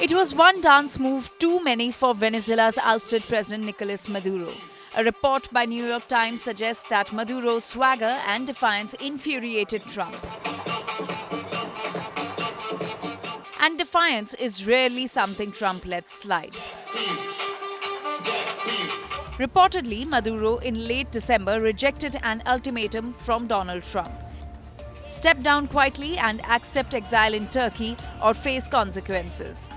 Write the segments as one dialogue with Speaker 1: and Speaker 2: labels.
Speaker 1: It was one dance move too many for Venezuela's ousted President Nicolas Maduro. A report by New York Times suggests that Maduro's swagger and defiance infuriated Trump. And defiance is rarely something Trump lets slide. Reportedly, Maduro in late December rejected an ultimatum from Donald Trump. Step down quietly and accept exile in Turkey or face consequences.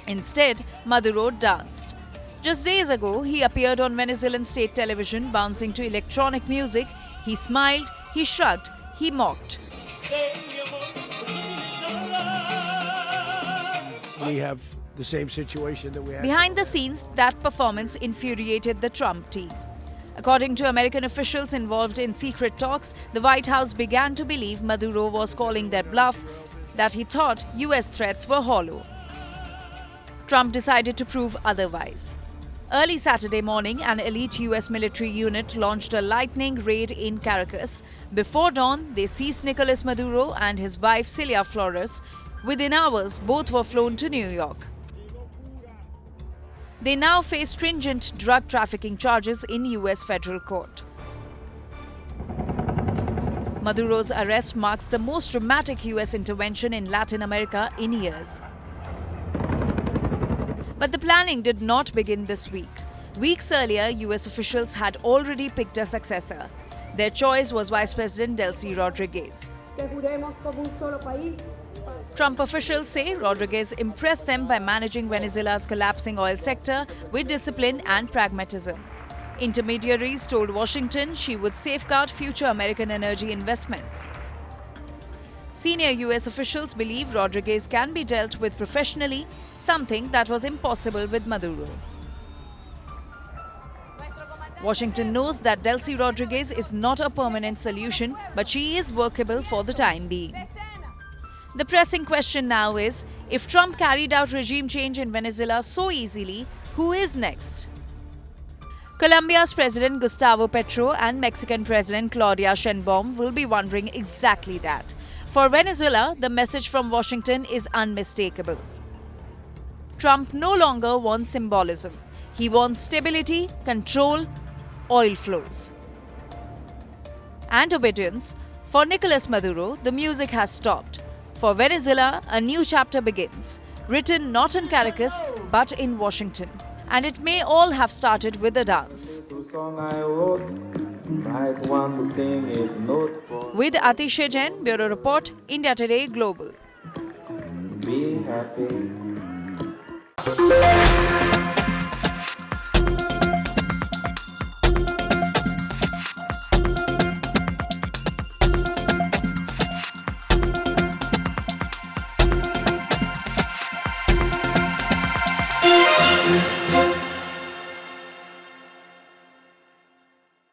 Speaker 1: Instead, Maduro danced. Just days ago, he appeared on Venezuelan state television bouncing to electronic music. He smiled, he shrugged, he mocked.
Speaker 2: We have the same situation that we had.
Speaker 1: Behind the scenes, that performance infuriated the Trump team. According to American officials involved in secret talks, the White House began to believe Maduro was calling their bluff, that he thought US threats were hollow. Trump decided to prove otherwise. Early Saturday morning, an elite US military unit launched a lightning raid in Caracas. Before dawn, they seized Nicolas Maduro and his wife Cilia Flores. Within hours, both were flown to New York. They now face stringent drug trafficking charges in US federal court. Maduro's arrest marks the most dramatic US intervention in Latin America in years. But the planning did not begin this week. Weeks earlier, US officials had already picked a successor. Their choice was Vice President Delcy Rodriguez. Trump officials say Rodriguez impressed them by managing Venezuela's collapsing oil sector with discipline and pragmatism. Intermediaries told Washington she would safeguard future American energy investments. Senior US officials believe Rodriguez can be dealt with professionally, something that was impossible with Maduro. Washington knows that Delcy Rodriguez is not a permanent solution, but she is workable for the time being. The pressing question now is, if Trump carried out regime change in Venezuela so easily, who is next? Colombia's President Gustavo Petro and Mexican President Claudia Sheinbaum will be wondering exactly that. For Venezuela, the message from Washington is unmistakable. Trump no longer wants symbolism. He wants stability, control, oil flows. And obedience. For Nicolas Maduro, the music has stopped. For Venezuela, a new chapter begins, written not in Caracas but in Washington. And it may all have started with a dance. With Atish Jain, Bureau Report, India Today Global.
Speaker 3: Be happy.